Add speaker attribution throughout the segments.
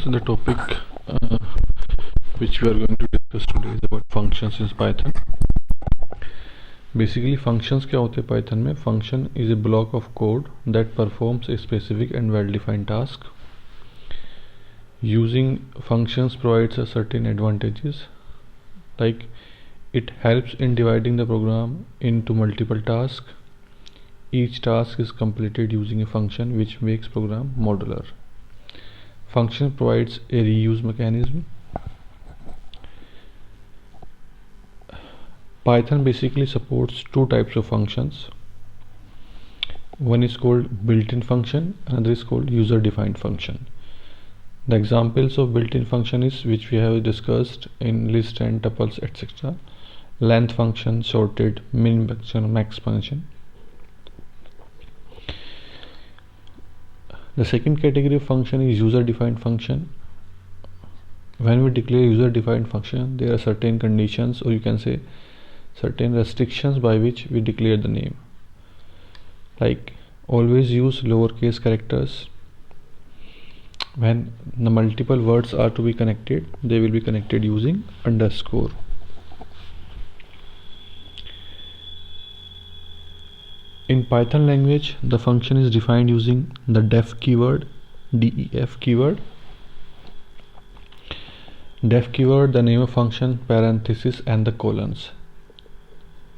Speaker 1: So the topic which we are going to discuss today is about functions in Python. Basically, functions क्या होते हैं Python में? Function is a block of code that performs a specific and well-defined task. Using functions provides a certain advantages, like it helps in dividing the program into multiple tasks. Each task is completed using a function which makes program modular. Function provides a reuse mechanism. Python basically supports two types of functions. One is called built-in function, another is called user-defined function. The examples of built-in function is which we have discussed in list and tuples, etc. Length function, sorted, min function, max function. The second category of function is user-defined function. When we declare user-defined function, there are certain conditions, or you can say certain restrictions by which we declare the name. Like always use lowercase characters. When the multiple words are to be connected, they will be connected using underscore. In Python language, the function is defined using the def keyword, def keyword. Def keyword, the name of function, parenthesis and the colons.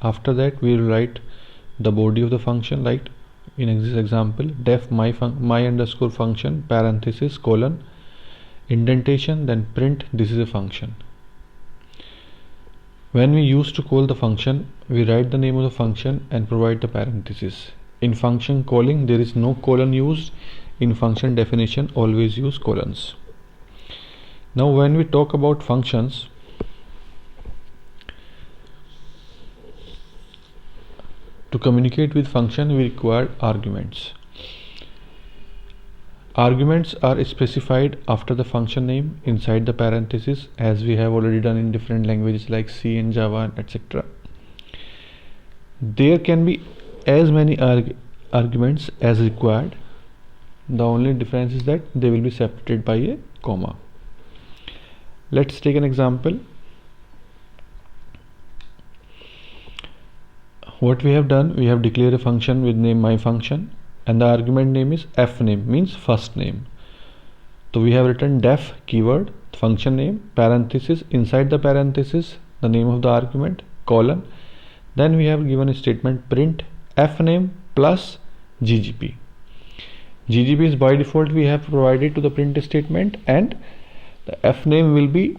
Speaker 1: After that, we will write the body of the function, like in this example, def my underscore function, parenthesis, colon, indentation, then print this is a function. When we used to call the function, we write the name of the function and provide the parenthesis. In function calling, there is no colon used. In function definition, always use colons. Now when we talk about functions, to communicate with function, we require arguments. Arguments are specified after the function name inside the parenthesis, as we have already done in different languages like C and Java, etc. There can be as many arguments as required. The only difference is that they will be separated by a comma. Let's take an example. What we have done, we have declared a function with name my function, and the argument name is fname, means first name. So we have written def keyword, function name, parenthesis, inside the parenthesis the name of the argument, colon. Then we have given a statement print fname plus ggp. ggp is by default we have provided to the print statement, and the fname will be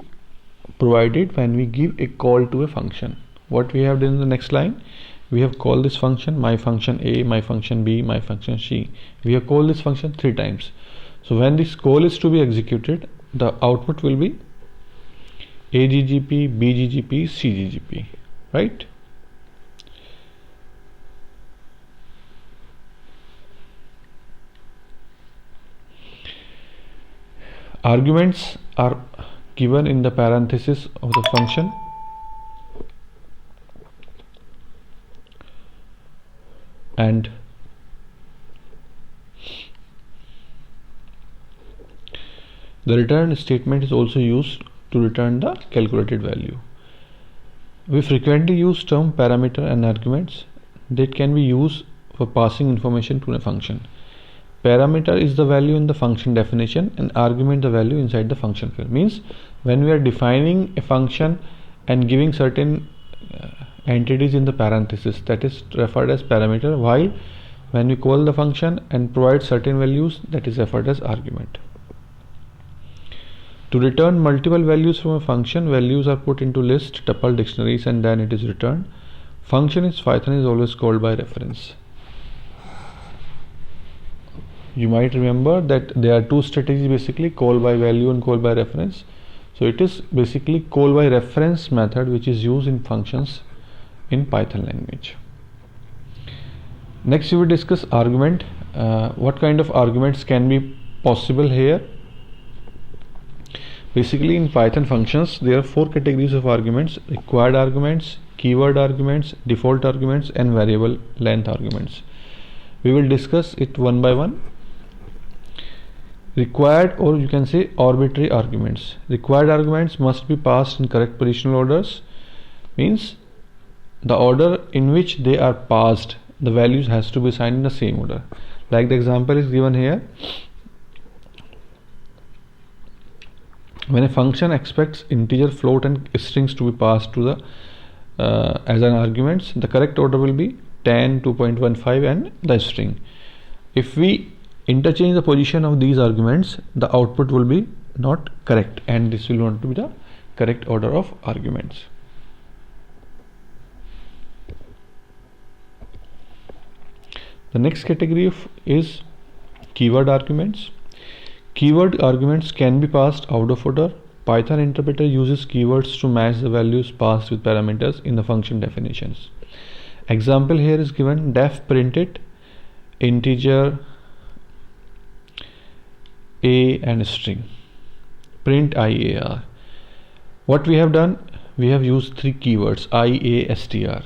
Speaker 1: provided when we give a call to a function. What we have done in the next line, we have called this function my function A, my function B, my function C. We have called this function 3 times. So when this call is to be executed, the output will be AGGP, BGGP, CGGP, right? Arguments are given in the parenthesis of the function. And the return statement is also used to return the calculated value. We frequently use term parameter and arguments that can be used for passing information to a function. Parameter is the value in the function definition, and argument the value inside the function field. Means when we are defining a function and giving certain entities in the parenthesis, that is referred as parameter, while when we call the function and provide certain values, that is referred as argument. To return multiple values from a function, values are put into list, tuple, dictionaries, and then it is returned. Function in Python is always called by reference. You might remember that there are two strategies, basically call by value and call by reference. So it is basically call by reference method which is used in functions in Python language. Next we will discuss argument. What kind of arguments can be possible here? Basically in Python functions there are 4 categories of arguments: required arguments, keyword arguments, default arguments, and variable length arguments. We will discuss it one by one. Required, or you can say arbitrary arguments. Required arguments must be passed in correct positional orders, means the order in which they are passed, the values has to be assigned in the same order. Like the example is given here. When a function expects integer, float and strings to be passed to the as an arguments, the correct order will be 10, 2.15 and the string. If we interchange the position of these arguments, the output will be not correct, and this will not be the correct order of arguments. The next category is keyword arguments. Keyword arguments can be passed out of order. Python interpreter uses keywords to match the values passed with parameters in the function definitions. Example here is given: def printed integer a and string, print IAR. What we have done, we have used three keywords IASTR,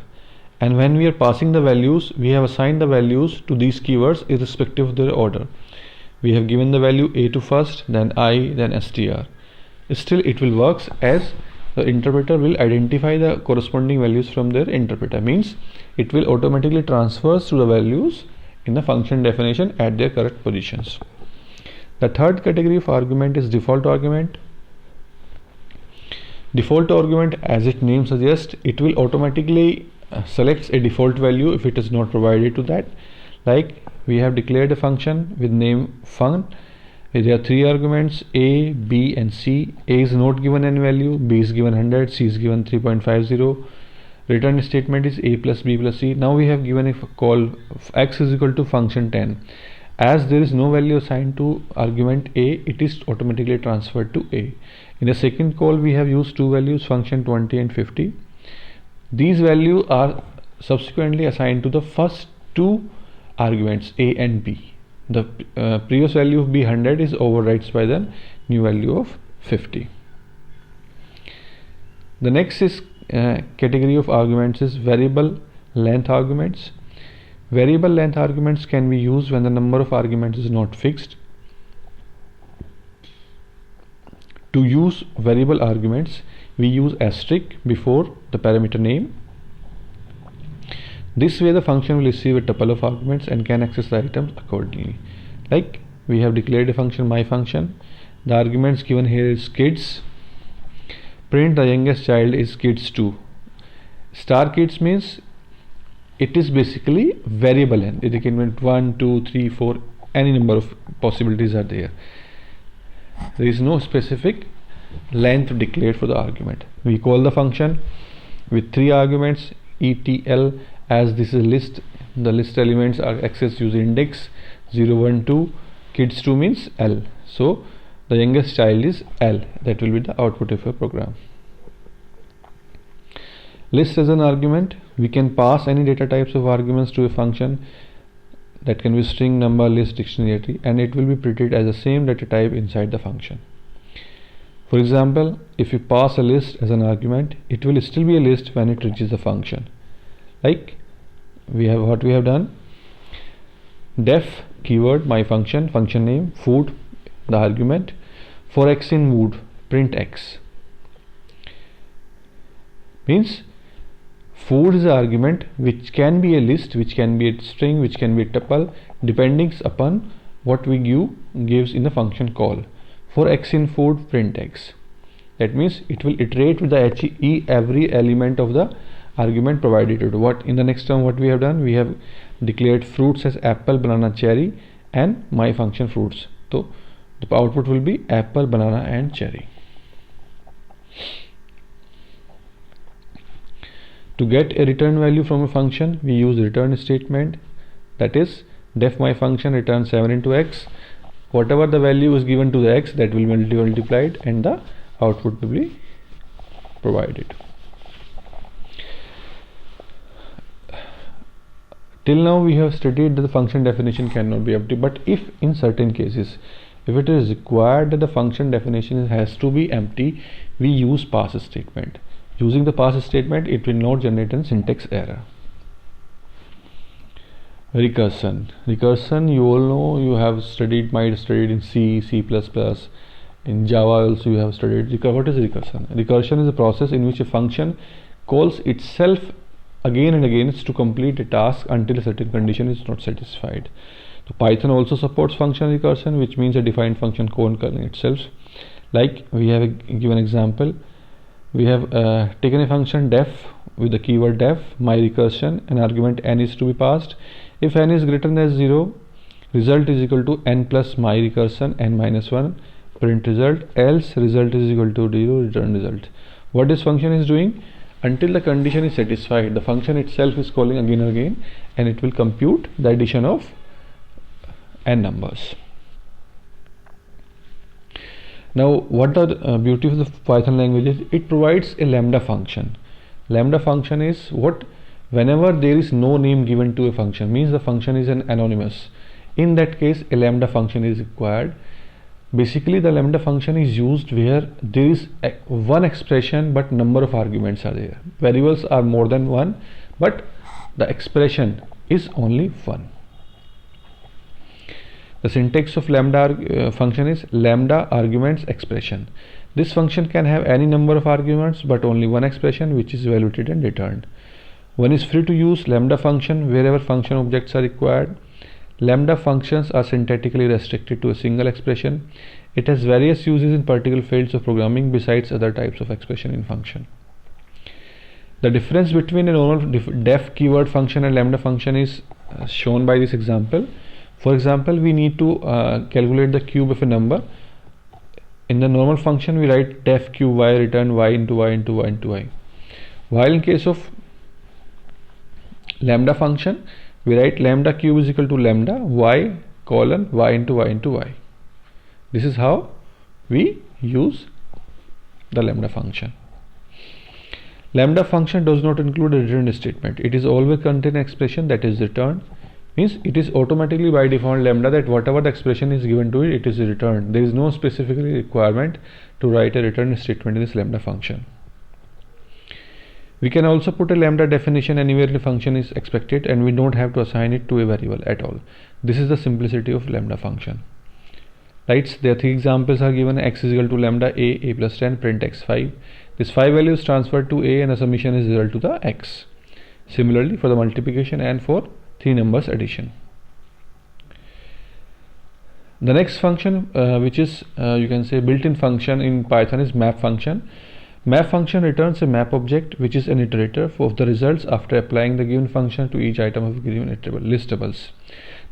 Speaker 1: and when we are passing the values, we have assigned the values to these keywords irrespective of their order. We have given the value a to first, then I, then str. Still it will works, as the interpreter will identify the corresponding values from their interpreter, means it will automatically transfers to the values in the function definition at their correct positions. The third category of argument is default argument. Default argument, as its name suggests, it will automatically selects a default value if it is not provided to that. Like we have declared a function with name fun. There are three arguments a, b and c. A is not given any value, b is given 100, c is given 3.50. Return statement is a plus b plus c. Now we have given a call x is equal to function 10. As there is no value assigned to argument a, it is automatically transferred to a. In the second call, we have used two values, function 20 and 50. These values are subsequently assigned to the first two arguments a and b. The previous value of b 100 is overwrites by the new value of 50. The next is category of arguments is variable length arguments. Variable length arguments can be used when the number of arguments is not fixed. To use variable arguments, we use asterisk before the parameter name. This way the function will receive a tuple of arguments and can access the items accordingly. Like we have declared a function my function. The arguments given here is kids. Print the youngest child is kids 2. Star kids means it is basically variable length. It can be 1, 2, 3, 4, any number of possibilities are there. There is no specific length declared for the argument. We call the function with three arguments etl, as this is a list. The list elements are accessed using index 0, 1, 2. Kids 2 means L. So the youngest child is L. That will be the output of your program. List as an argument. We can pass any data types of arguments to a function. That can be string, number, list, dictionary, and it will be treated as the same data type inside the function. For example, if you pass a list as an argument, it will still be a list when it reaches the function. Like we have done, def keyword my function, function name, food the argument, for x in mood, print x. Means food is an argument which can be a list, which can be a string, which can be a tuple, depending upon what we gives in the function call. For x in food, print x. That means it will iterate with the every element of the argument provided to what in the next term. What we have done, we have declared fruits as apple, banana, cherry, and my function fruits. So the output will be apple, banana and cherry. To get a return value from a function, we use return statement, that is def my function return 7 into x. Whatever the value is given to the x, that will be multiplied and the output will be provided. Till now we have studied that the function definition cannot be empty, but if in certain cases, if it is required that the function definition has to be empty, we use pass statement. Using the pass statement, it will not generate a syntax error. Recursion, you all know, you have might studied in C, C++, in Java also you have studied. What is recursion? Recursion is a process in which a function calls itself again and again to complete a task until a certain condition is not satisfied. So Python also supports function recursion, which means a defined function calling itself. Like we have given example, we have taken a function def with the keyword def, my recursion, an argument n is to be passed. If n is greater than 0, result is equal to n plus my recursion n minus 1, print result, else result is equal to 0, return result. What this function is doing, until the condition is satisfied, the function itself is calling again and again, and it will compute the addition of n numbers. Now what the beauty of the Python language is, it provides a lambda function. Lambda function is what, whenever there is no name given to a function, means the function is an anonymous. In that case, a lambda function is required. Basically, the lambda function is used where there is one expression but number of arguments are there. Variables are more than one, but the expression is only one. The syntax of lambda function is lambda arguments expression. This function can have any number of arguments but only one expression, which is evaluated and returned. One is free to use lambda function wherever function objects are required. Lambda functions are syntactically restricted to a single expression. It has various uses in particular fields of programming besides other types of expression in function. The difference between a normal def keyword function and lambda function is shown by this example. For example, we need to calculate the cube of a number. In the normal function, we write def cube y, return y into y into y into y. While in case of lambda function, we write lambda cube is equal to lambda y colon y into y into y. This is how we use the lambda function. Lambda function does not include a return statement. It is always contain an expression that is returned. Means it is automatically by default lambda that whatever the expression is given to it, it is returned. There is no specific requirement to write a return statement in this lambda function. We can also put a lambda definition anywhere the function is expected, and we don't have to assign it to a variable at all. This is the simplicity of lambda function. Right, there are three examples are given. X is equal to lambda a plus 10, print x5. This 5 value is transferred to a and the summation is equal to the x. Similarly for the multiplication and for three numbers addition. The next function which is you can say built-in function in Python is map function. Map function returns a map object which is an iterator of the results after applying the given function to each item of given iterable listables.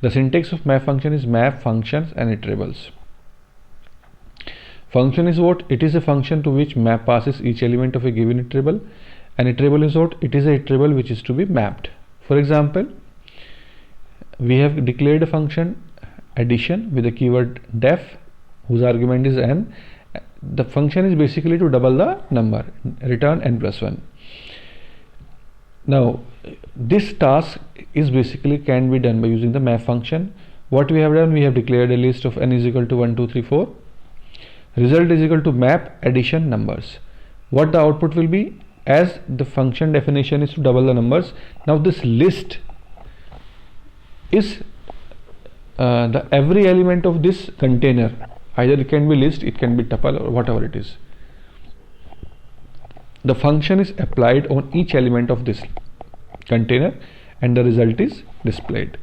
Speaker 1: The syntax of map function is map functions and iterables. Function is what? It is a function to which map passes each element of a given iterable. An iterable is what? It is a iterable which is to be mapped. For example, we have declared a function addition with the keyword def whose argument is n. The function is basically to double the number, return n plus 1. Now this task is basically can be done by using the map function. What we have done, we have declared a list of n is equal to 1 2 3 4. Result is equal to map addition numbers. What the output will be, as the function definition is to double the numbers. Now this list is the every element of this container. Either it can be list, it can be tuple, or whatever it is. The function is applied on each element of this container and the result is displayed.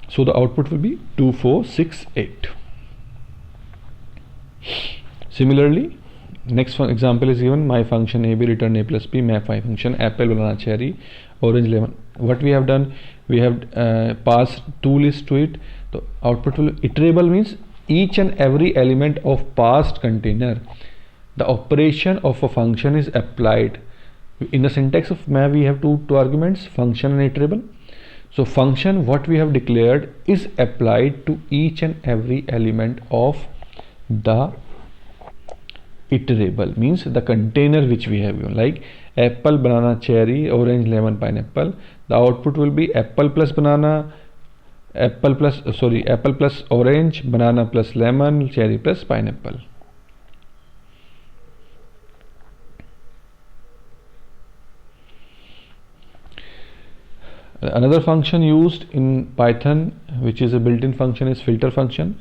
Speaker 1: So the output will be 2 4 6 8. Similarly, next one example is given. My function ab return a plus b, map my function apple, banana, cherry, orange, lemon. What we have done, we have passed two lists to it. The output will iterable means each and every element of passed container. The operation of a function is applied. In the syntax of map, we have two arguments, function and iterable. So function, what we have declared, is applied to each and every element of the iterable, means the container which we have given, like apple, banana, cherry, orange, lemon, pineapple. The output will be apple plus banana, apple plus orange, banana plus lemon, cherry plus pineapple. Another function used in Python, which is a built-in function, is filter function.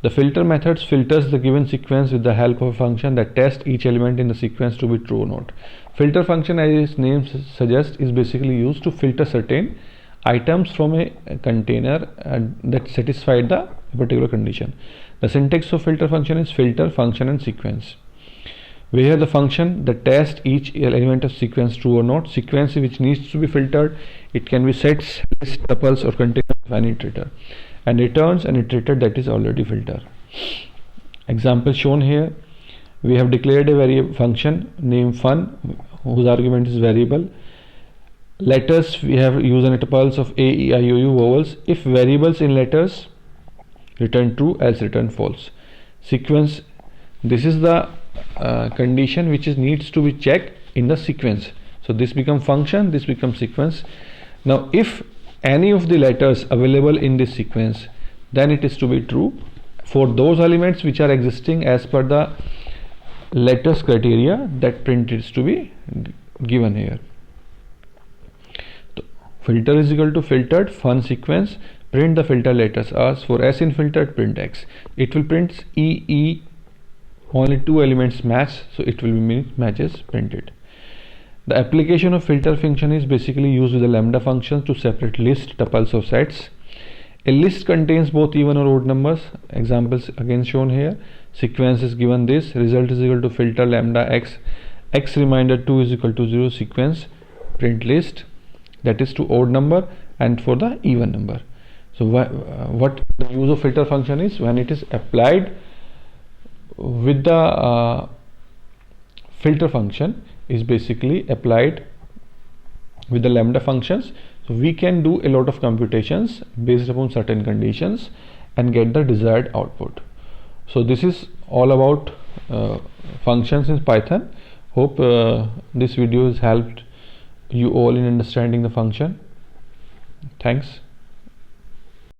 Speaker 1: The filter method filters the given sequence with the help of a function that tests each element in the sequence to be true or not. Filter function, as its name suggests, is basically used to filter certain items from a container that satisfied the particular condition. The syntax of filter function is filter, function and sequence. We have the function that tests each element of sequence true or not. Sequence which needs to be filtered, it can be sets, lists, tuples or containers of any iterator, and returns an iterator that is already filtered. Example shown here. We have declared a variable function named fun, whose argument is variable. Letters, we have used an tuples of a, e, I, o, u vowels. If variables in letters, return true, else return false. Sequence, this is the condition which needs to be checked in the sequence. So this becomes function, this becomes sequence. Now if any of the letters available in this sequence, then it is to be true for those elements which are existing as per the letters criteria that print is to be given here. So filter is equal to filtered fun sequence, print the filter letters. As for s in filtered, print x. It will print e, only two elements match, so it will be matches printed. The application of filter function is basically used with the lambda function to separate list, tuples or sets. A list contains both even or odd numbers. Examples again shown here. Sequence is given this, result is equal to filter lambda x, x reminder 2 is equal to 0, sequence, print list, that is to odd number and for the even number. So what the use of filter function is, when it is applied with the filter function is basically applied with the lambda functions, so we can do a lot of computations based upon certain conditions and get the desired output. So this is all about functions in Python. Hope this video has helped you all in understanding the function. Thanks.